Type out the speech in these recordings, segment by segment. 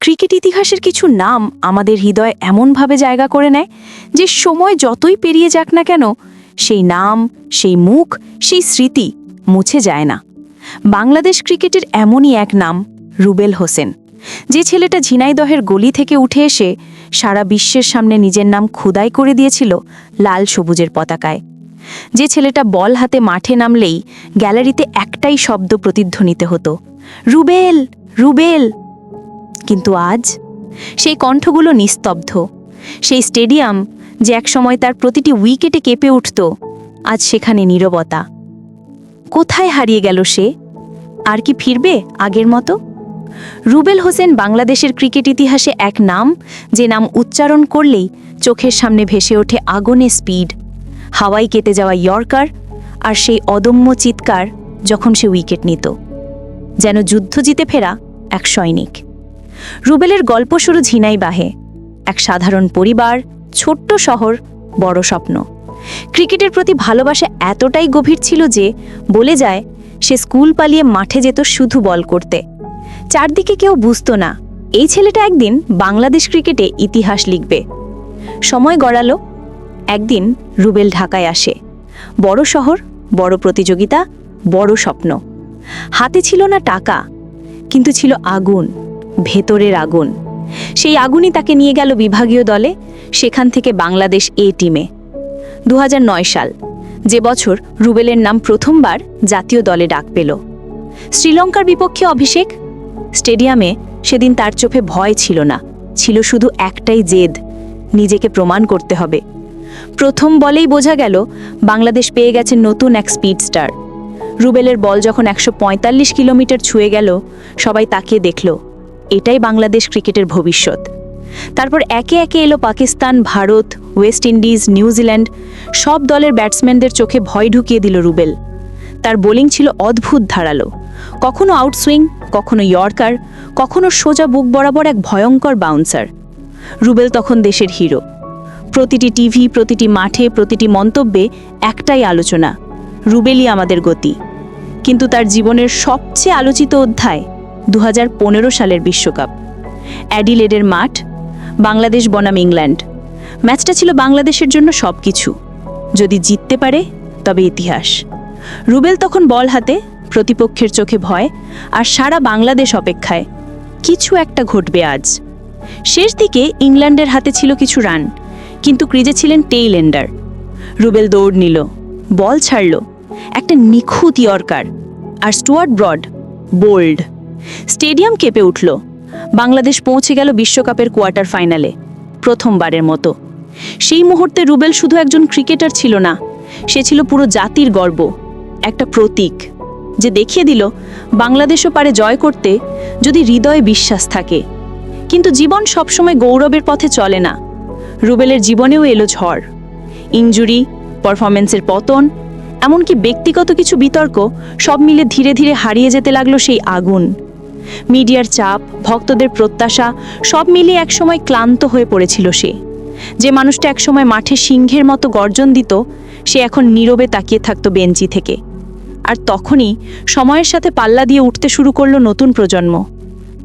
Cricket ইতিহাসের কিছু নাম আমাদের হৃদয়ে এমনভাবে জায়গা করে নেয় যে সময় যতই পেরিয়ে যাক না কেন সেই নাম, সেই মুখ, সেই স্মৃতি মুছে যায় না। বাংলাদেশ ক্রিকেটের এমনই এক নাম রুবেল হোসেন, যে ছেলেটা ঝিনাইদহের গলি থেকে উঠে এসে সারা বিশ্বের সামনে নিজের নাম খোদাই করে দিয়েছিল লাল সবুজের পতাকায়। যে ছেলেটা বল হাতে মাঠে নামলেই গ্যালারিতে একটাই শব্দ প্রতিধ্বনিত হতো, রুবেল, রুবেল। কিন্তু আজ সেই কণ্ঠগুলো নিস্তব্ধ। সেই স্টেডিয়াম যে একসময় তার প্রতিটি উইকেটে কেঁপে উঠত, আজ সেখানে নীরবতা। কোথায় হারিয়ে গেল সে? আর কি ফিরবে আগের মতো? রুবেল হোসেন বাংলাদেশের ক্রিকেট ইতিহাসে এক নাম, যে নাম উচ্চারণ করলেই চোখের সামনে ভেসে ওঠে আগুনে স্পিড, হাওয়ায় কেটে যাওয়া ইয়র্কার, আর সেই অদম্য চিৎকার যখন সে উইকেট নিত, যেন যুদ্ধ জিতে ফেরা এক সৈনিক। রুবেলের গল্প শুরু ঝিনাইদহে, এক সাধারণ পরিবার, ছোট্ট শহর, বড় স্বপ্ন। ক্রিকেটের প্রতি ভালোবাসা এতটাই গভীর ছিল যে বলে যায় সে স্কুল পালিয়ে মাঠে যেত শুধু বল করতে। চারদিকে কেউ বুঝতো না এই ছেলেটা একদিন বাংলাদেশ ক্রিকেটে ইতিহাস লিখবে। সময় গড়ালো। একদিন রুবেল ঢাকায় আসে। বড় শহর, বড় প্রতিযোগিতা, বড় স্বপ্ন। হাতে ছিল না টাকা, কিন্তু ছিল আগুন, ভেতরের আগুন। সেই আগুনই তাকে নিয়ে গেল বিভাগীয় দলে, সেখান থেকে বাংলাদেশ এ টিমে। 2009 সাল, যে বছর রুবেলের নাম প্রথমবার জাতীয় দলে ডাক পেল। শ্রীলঙ্কার বিপক্ষে অভিষেক। স্টেডিয়ামে সেদিন তার চোখে ভয় ছিল না, ছিল শুধু একটাই জেদ, নিজেকে প্রমাণ করতে হবে। প্রথম বলেই বোঝা গেল বাংলাদেশ পেয়ে গেছে নতুন এক স্পিড স্টার। রুবেলের বল যখন 145 কিলোমিটার ছুঁয়ে গেল, সবাই তাকিয়ে দেখল, এটাই বাংলাদেশ ক্রিকেটের ভবিষ্যৎ। তারপর একে একে এলো Pakistan, Bharat, West Indies, New Zealand. সব দলের ব্যাটসম্যানদের চোখে ভয় ঢুকিয়ে দিল রুবেল। তার বোলিং ছিল অদ্ভুত ধারালো, কখনো আউটসুইং, কখনো ইয়র্কার, কখনো সোজা বুক বরাবর এক ভয়ঙ্কর বাউন্সার। রুবেল তখন দেশের হিরো। প্রতিটি টিভি, প্রতিটি মাঠে, প্রতিটি মন্তব্যে একটাই আলোচনা, রুবেলই আমাদের গতি। কিন্তু তার জীবনের সবচেয়ে আলোচিত অধ্যায় 2015 সালের বিশ্বকাপ। অ্যাডিলেডের মাঠ, বাংলাদেশ বনাম ইংল্যান্ড। ম্যাচটা ছিল বাংলাদেশের জন্য সবকিছু। যদি জিততে পারে তবে ইতিহাস। রুবেল তখন বল হাতে, প্রতিপক্ষের চোখে ভয়, আর সারা বাংলাদেশ অপেক্ষায় কিছু একটা ঘটবে আজ। শেষ দিকে ইংল্যান্ডের হাতে ছিল কিছু রান, কিন্তু ক্রিজে ছিলেন টেইল এন্ডার। রুবেল দৌড় নিল, বল ছাড়ল, একটা নিখুঁত ইয়র্কার, আর স্টুয়ার্ট ব্রড বোল্ড। স্টেডিয়াম কেঁপে উঠল। বাংলাদেশ পৌঁছে গেল বিশ্বকাপের কোয়ার্টার ফাইনালে, প্রথমবারের মতো। সেই মুহূর্তে রুবেল শুধু একজন ক্রিকেটার ছিল না, সে ছিল পুরো জাতির গর্ব, একটা প্রতীক, যে দেখিয়ে দিল বাংলাদেশও পারে জয় করতে যদি হৃদয়ে বিশ্বাস থাকে। কিন্তু জীবন সবসময় গৌরবের পথে চলে না। রুবেলের জীবনেও এলো ঝড়, ইনজুরি, পারফরমেন্সের পতন, এমনকি ব্যক্তিগত কিছু বিতর্ক, সব মিলে ধীরে ধীরে হারিয়ে যেতে লাগলো সেই আগুন। মিডিয়ার চাপ, ভক্তদের প্রত্যাশা, সব মিলিয়ে একসময় ক্লান্ত হয়ে পড়েছিল সে। যে মানুষটা একসময় মাঠে সিংহের মতো গর্জন দিত, সে এখন নীরবে তাকিয়ে থাকতো বেঞ্চি থেকে। আর তখনই সময়ের সাথে পাল্লা দিয়ে উঠতে শুরু করলো নতুন প্রজন্ম।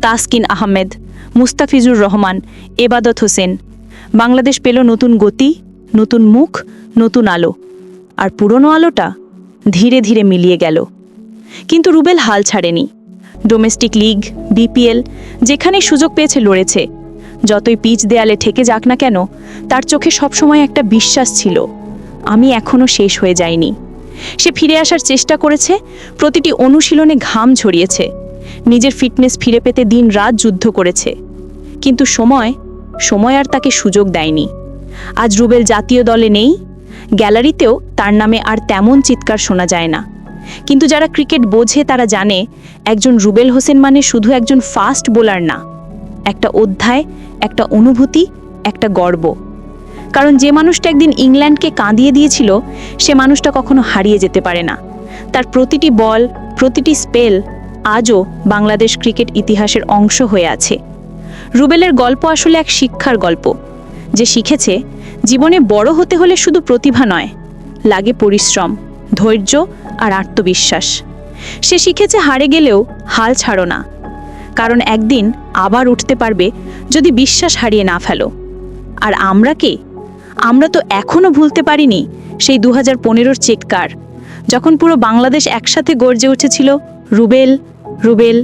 তাসকিন আহমেদ, মুস্তাফিজুর রহমান, এবাদত হোসেন। বাংলাদেশ পেল নতুন গতি, নতুন মুখ, নতুন আলো। আর পুরনো আলোটা ধীরে ধীরে মিলিয়ে গেল। কিন্তু রুবেল হাল ছাড়েনি। ডোমেস্টিক লিগ, বিপিএল, যেখানেই সুযোগ পেয়েছে লড়েছে। যতই পিচ দেয়ালে ঠেকে যাক না কেন, তার চোখে সবসময় একটা বিশ্বাস ছিল, আমি এখনো শেষ হয়ে যাইনি। সে ফিরে আসার চেষ্টা করেছে, প্রতিটি অনুশীলনে ঘাম ঝরিয়েছে, নিজের ফিটনেস ফিরে পেতে দিন রাত যুদ্ধ করেছে। কিন্তু সময় আর তাকে সুযোগ দেয়নি। আজ রুবেল জাতীয় দলে নেই, গ্যালারিতেও তার নামে আর তেমন চিৎকার শোনা যায় না। কিন্তু যারা ক্রিকেট বোঝে তারা জানে, একজন রুবেল হোসেন মানে শুধু একজন ফাস্ট বোলার না, একটা অধ্যায়, একটা অনুভূতি, একটা গর্ব। কারণ যে মানুষটা একদিন ইংল্যান্ডকে কাঁদিয়ে দিয়েছিল, সে মানুষটা কখনো হারিয়ে যেতে পারে না। তার প্রতিটি বল, প্রতিটি স্পেল আজও বাংলাদেশ ক্রিকেট ইতিহাসের অংশ হয়ে আছে। রুবেলের গল্প আসলে এক শিক্ষার গল্প, যে শিখেছে জীবনে বড় হতে হলে শুধু প্রতিভা নয়, লাগে পরিশ্রম, ধৈর্য আর আত্মবিশ্বাস। সে শিখেছে হারে গেলেও হাল ছাড়ো না, কারণ একদিন আবার উঠতে পারবে যদি বিশ্বাস হারিয়ে না ফেলো। আর আমরা কে? আমরা তো এখনো ভুলতে পারিনি সেই 2015-র চিৎকার, যখন পুরো বাংলাদেশ একসাথে গর্জে উঠেছিল, রুবেল রুবেল।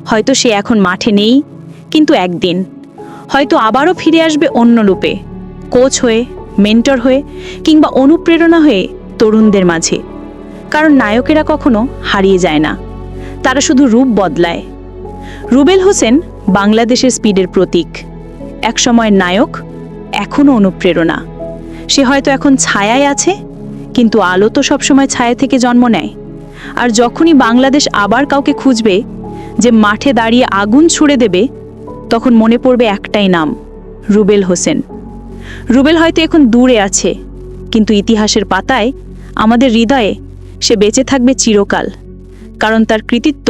হয়তো সে এখন মাঠে নেই, কিন্তু একদিন হয়তো আবারও ফিরে আসবে অন্য রূপে, কোচ হয়ে, মেন্টর হয়ে, কিংবা অনুপ্রেরণা হয়ে তরুণদের মাঝে। কারণ নায়কেরা কখনো হারিয়ে যায় না, তারা শুধু রূপ বদলায়। রুবেল হোসেন বাংলাদেশের স্পিডের প্রতীক, একসময় নায়ক, এখনও অনুপ্রেরণা। সে হয়তো এখন ছায়ায় আছে, কিন্তু আলো তো সবসময় ছায়া থেকে জন্ম নেয়। আর যখনই বাংলাদেশ আবার কাউকে খুঁজবে যে মাঠে দাঁড়িয়ে আগুন ছুড়ে দেবে, তখন মনে পড়বে একটাই নাম, রুবেল হোসেন। রুবেল হয়তো এখন দূরে আছে, কিন্তু ইতিহাসের পাতায়, আমাদের হৃদয়ে সে বেঁচে থাকবে চিরকাল। কারণ তার কৃতিত্ব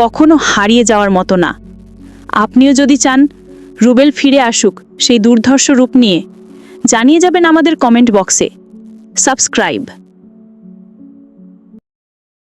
কখনো হারিয়ে যাওয়ার মতো না। আপনিও যদি চান রুবেল ফিরে আসুক সেই দুর্ধর্ষ রূপ নিয়ে, জানিয়ে যাবেন আমাদের কমেন্ট বক্সে। সাবস্ক্রাইব।